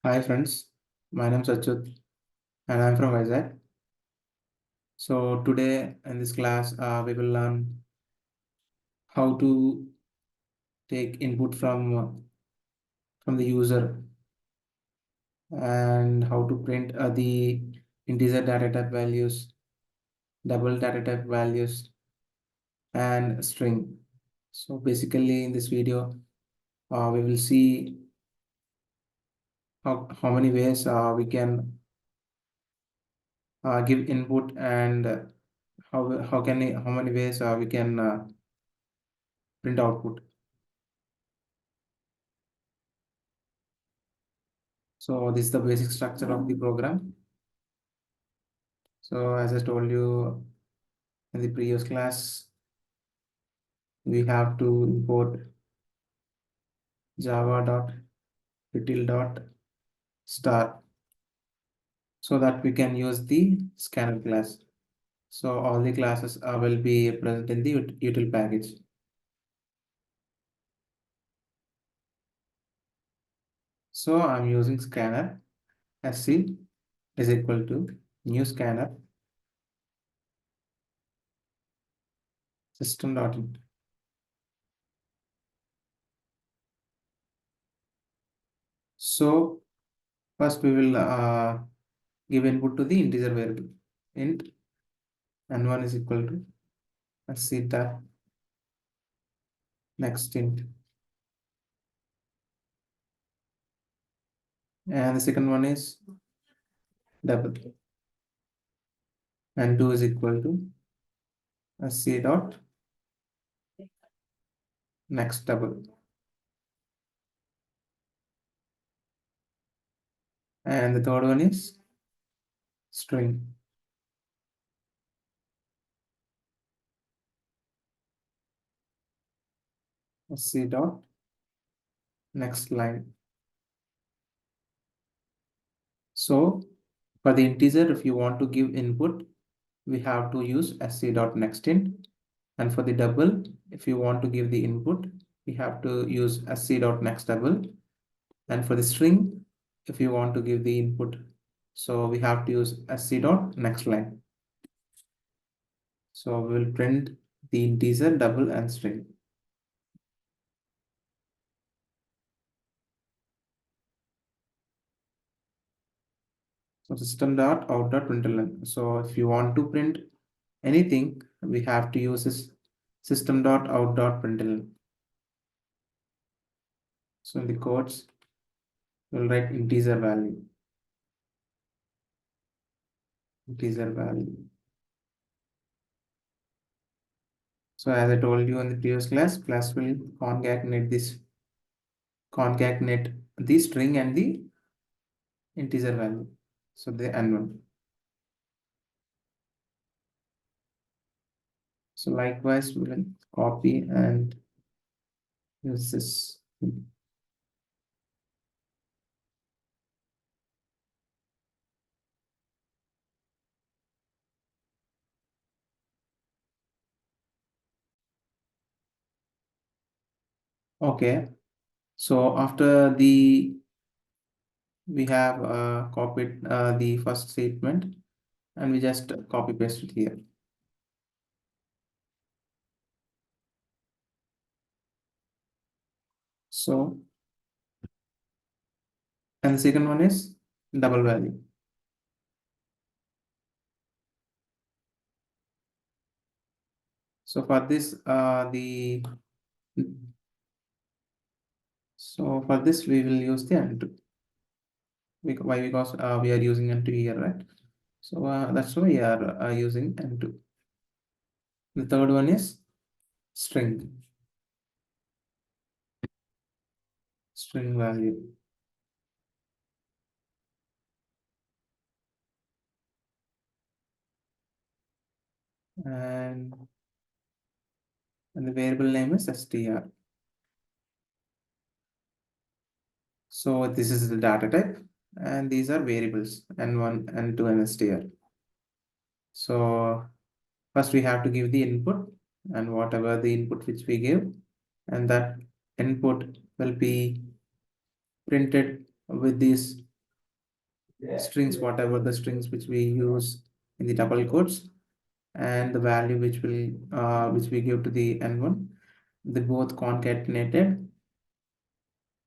Hi friends, my name is Achyut and I'm from Vizag. So today in this class, we will learn how to take input from the user and how to print the integer data type values, double data type values, and string. So basically in this video, we will see how many ways we can give input and how many ways we can print output. So this is the basic structure of the program. So as I told you in the previous class, we have to import java.util.star so that we can use the scanner class. So all the classes will be present in the util package. So I'm using scanner sc is equal to new scanner system.in. So first we will give input to the integer variable int n1 is equal to sc tab next int, and the second one is double, and 2 is equal to sc dot next double, and the third one is string. Sc dot next line. So for the integer, if you want to give input, we have to use sc dot next int, and for the double, if you want to give the input, we have to use sc dot next double, and for the string, if you want to give the input, so we have to use sc dot next line. So we will print the integer, double, and string. So system dot out dot println. So if you want to print anything, we have to use this system dot out dot println. So in the codes, we'll write integer value. Integer value. So as I told you in the previous class will concatenate the string and the integer value. So the n1. So likewise, we will copy and use this. Okay. So after we have copied the first statement and we just copy paste it here. So, and the second one is double value. So for this, for this we will use the n2. Why? Because we are using n2 here, right? So that's why we are using n2. The third one is string value. And the variable name is str. So this is the data type, and these are variables n1, n2, and str. So first we have to give the input, and whatever the input which we give, and that input will be printed with this strings, whatever the strings which we use in the double quotes, and the value which we give to the n1, they both concatenated,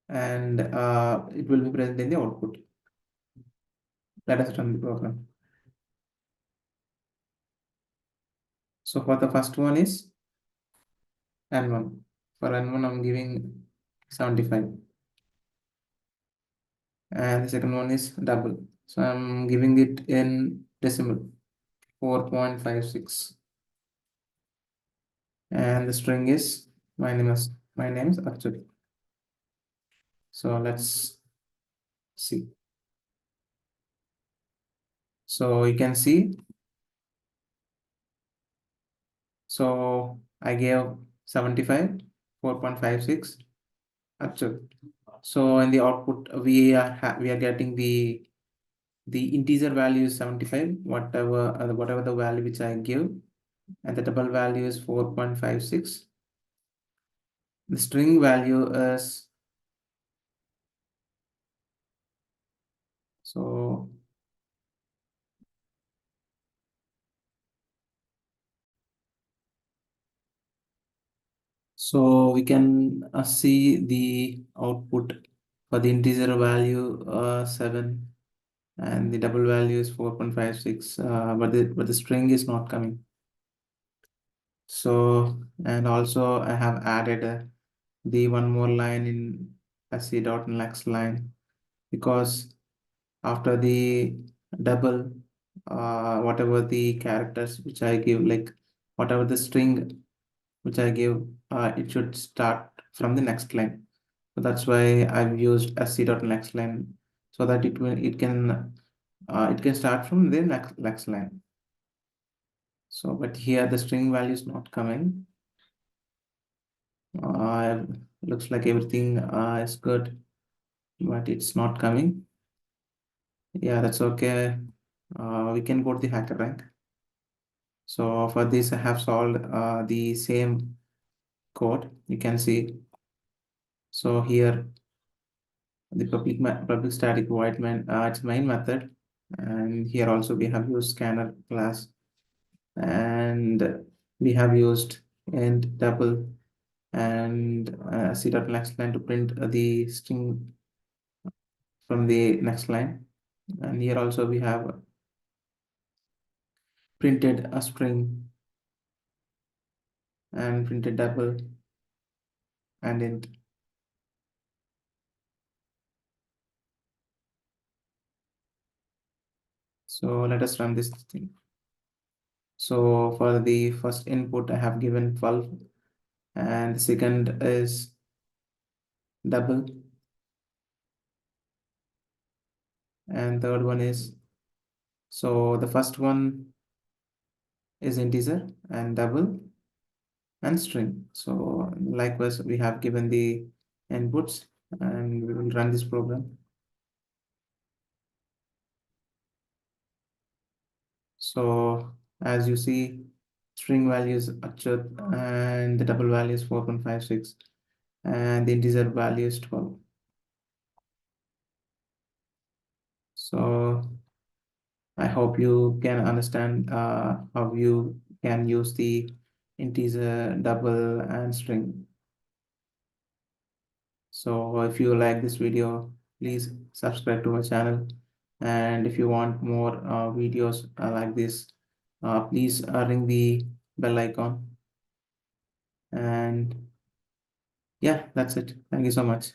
and it will be present in the output. Let us run the program. So for the first one is n1. For n1, I'm giving 75. And the second one is double. So I'm giving it in decimal, 4.56. And the string is my name is Arjun. So let's see. So you can see. So I gave 75, 4.56 Arjun. So in the output, we are getting the integer value is 75, whatever the value which I give, and the double value is 4.56. The string value is so we can see the output for the integer value 7, and the double value is 4.56, but the string is not coming. So, and also I have added the one more line in sc.next line, because after the double, whatever the characters which I give, like whatever the string which I give, it should start from the next line. So that's why I've used sc.next line, so that it can start from the next line. So, but here the string value is not coming. Looks like everything is good, but it's not coming. Yeah, that's okay. We can go to the HackerRank. So for this, I have solved the same code. You can see. So here, the public static void main, it's main method, and here also we have used scanner class, and we have used int double and c.next line to print the string from the next line, and here also we have printed a string and printed double and int. So let us run this thing. So for the first input, I have given 12, and the second is double, and third one is, so the first one is integer and double and string. So likewise, we have given the inputs, and we will run this program. So as you see, string value is Achyut, and the double value is 4.56, and the integer value is 12. So I hope you can understand how you can use the integer, double, and string. So if you like this video, please subscribe to my channel. And if you want more videos like this, please ring the bell icon. And yeah, that's it. Thank you so much.